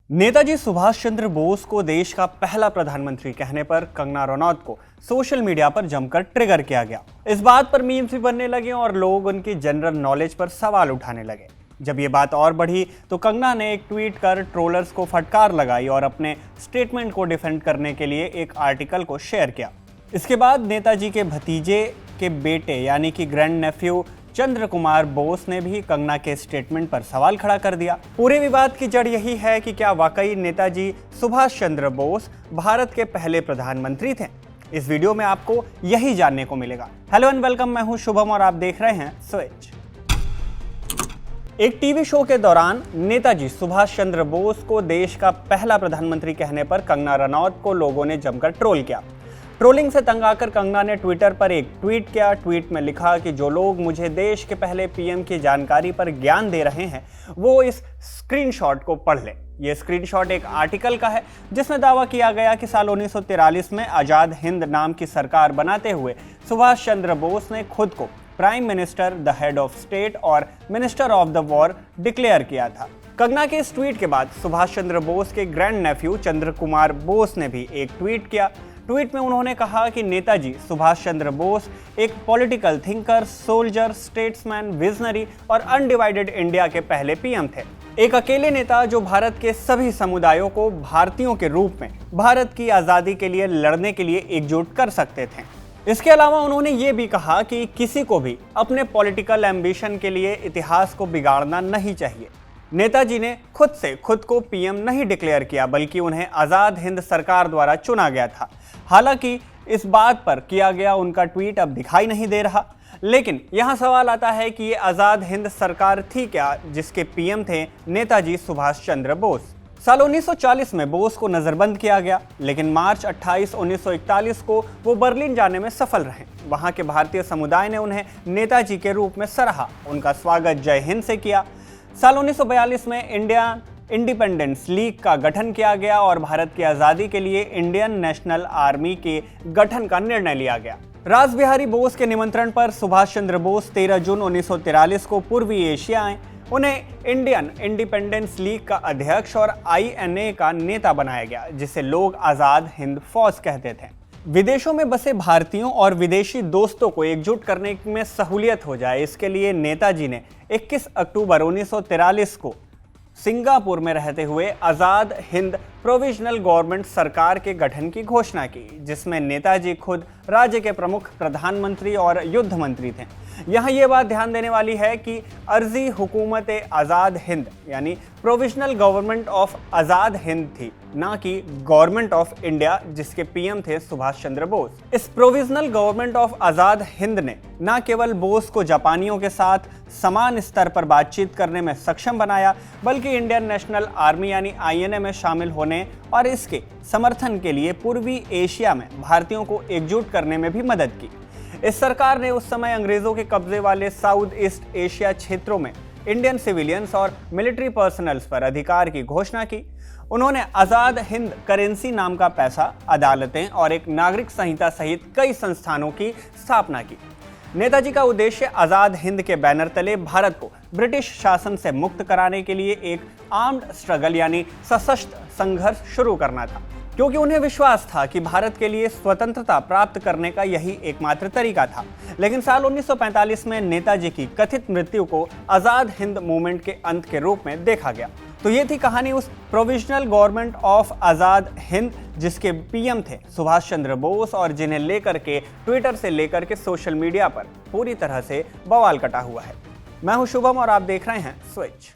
नेताजी सुभाष चंद्र बोस को देश का पहला प्रधानमंत्री कहने पर कंगना रनौत को सोशल मीडिया पर जमकर ट्रिगर किया गया। इस बात पर मीम्स भी बनने लगे और लोग उनकी जनरल नॉलेज पर सवाल उठाने लगे। जब ये बात और बढ़ी तो कंगना ने एक ट्वीट कर ट्रोलर्स को फटकार लगाई और अपने स्टेटमेंट को डिफेंड करने के लिए एक आर्टिकल को शेयर किया। इसके बाद नेताजी के भतीजे के बेटे यानी कि ग्रैंड नेफ्यू चंद्र कुमार बोस ने भी कंगना के स्टेटमेंट पर सवाल खड़ा कर दिया। पूरे विवाद की जड़ यही है कि क्या वाकई नेताजी सुभाष चंद्र बोस भारत के पहले प्रधानमंत्री थे। इस वीडियो में आपको यही जानने को मिलेगा। हेलो एंड वेलकम, मैं हूं शुभम और आप देख रहे हैं स्विच। एक टीवी शो के दौरान नेताजी सुभाष चंद्र बोस को देश का पहला प्रधानमंत्री कहने पर कंगना रनौत को लोगों ने जमकर ट्रोल किया। ट्रोलिंग से तंग आकर कंगना ने ट्विटर पर एक ट्वीट किया। ट्वीट में लिखा कि जो लोग मुझे देश के पहले पीएम की जानकारी पर ज्ञान दे रहे हैं वो इस स्क्रीनशॉट को पढ़ लें। ये स्क्रीनशॉट एक आर्टिकल का है जिसमें दावा किया गया कि साल 1943 में आज़ाद हिंद नाम की सरकार बनाते हुए सुभाष चंद्र बोस ने खुद को prime minister, the head of state और minister of the war declare किया था। कंगना के इस ट्वीट के बाद सुभाष चंद्र बोस के ग्रैंड नेफ्यू चंद्र कुमार बोस ने भी एक ट्वीट किया। ट्वीट में उन्होंने कहा कि नेताजी सुभाष चंद्र बोस एक political thinker, soldier, statesman, visionary और अनडिवाइडेड इंडिया के पहले पीएम थे। एक अकेले नेता जो भारत के सभी समुदायों को भारतीयों के रूप में भारत की आज़ादी के लिए लड़ने के लिए एकजुट कर सकते थे। इसके अलावा उन्होंने ये भी कहा कि किसी को भी अपने पॉलिटिकल एम्बिशन के लिए इतिहास को बिगाड़ना नहीं चाहिए। नेताजी ने खुद से खुद को पीएम नहीं डिक्लेयर किया बल्कि उन्हें आज़ाद हिंद सरकार द्वारा चुना गया था। हालांकि इस बात पर किया गया उनका ट्वीट अब दिखाई नहीं दे रहा, लेकिन यहाँ सवाल आता है कि ये आज़ाद हिंद सरकार थी क्या जिसके पीएम थे नेताजी सुभाष चंद्र बोस। साल 1940 में बोस को नज़रबंद किया गया, लेकिन मार्च 28, 1941 को वो बर्लिन जाने में सफल रहे। वहाँ के भारतीय समुदाय ने उन्हें नेताजी के रूप में सराहा, उनका स्वागत जय हिंद से किया। साल 1942 में इंडिपेंडेंस लीग का गठन किया गया और भारत की आज़ादी के लिए इंडियन नेशनल आर्मी के गठन का निर्णय लिया गया। रास बिहारी बोस के निमंत्रण पर सुभाष चंद्र बोस 13 जून 1943 को पूर्वी एशिया आए। उन्हें इंडियन इंडिपेंडेंस लीग का अध्यक्ष और INA का नेता बनाया गया, जिसे लोग आज़ाद हिंद फौज कहते थे। विदेशों में बसे भारतीयों और विदेशी दोस्तों को एकजुट करने में सहूलियत हो जाए, इसके लिए नेताजी ने 21 अक्टूबर 1943 को सिंगापुर में रहते हुए आज़ाद हिंद प्रोविजनल गवर्नमेंट सरकार के गठन की घोषणा की, जिसमें नेताजी खुद राज्य के प्रमुख प्रधानमंत्री और युद्ध मंत्री थे। यहाँ ये बात ध्यान देने वाली है कि अर्जी हुकूमत आज़ाद हिंद यानी provisional government of Azad Hind थी, ना कि गवर्नमेंट ऑफ इंडिया जिसके पीएम थे सुभाष चंद्र बोस। इस provisional government of Azad Hind ने न केवल बोस को जापानियों के साथ समान स्तर पर बातचीत करने में सक्षम बनाया, बल्कि इंडियन नेशनल आर्मी यानी INA में शामिल होने और इसके समर्थन के लिए पूर्वी एशिया में भारतीयों को एकजुट करने में भी मदद की। इस सरकार ने उस समय अंग्रेजों के कब्जे वाले साउथ ईस्ट एशिया क्षेत्रों में इंडियन सिविलियंस और मिलिट्री पर्सनल्स पर अधिकार की घोषणा की। उन्होंने आज़ाद हिंद करेंसी नाम का पैसा, अदालतें और एक नागरिक संहिता सहित कई संस्थानों की स्थापना की। नेताजी का उद्देश्य आज़ाद हिंद के बैनर तले भारत को ब्रिटिश शासन से मुक्त कराने के लिए एक आर्म्ड स्ट्रगल यानी सशस्त्र संघर्ष शुरू करना था, क्योंकि उन्हें विश्वास था कि भारत के लिए स्वतंत्रता प्राप्त करने का यही एकमात्र तरीका था। लेकिन साल 1945 में नेताजी की कथित मृत्यु को आज़ाद हिंद मूवमेंट के अंत के रूप में देखा गया। तो ये थी कहानी उस provisional government of Azad Hind जिसके पीएम थे सुभाष चंद्र बोस और जिन्हें लेकर के ट्विटर से लेकर के सोशल मीडिया पर पूरी तरह से बवाल कटा हुआ है। मैं हूं शुभम और आप देख रहे हैं स्विच।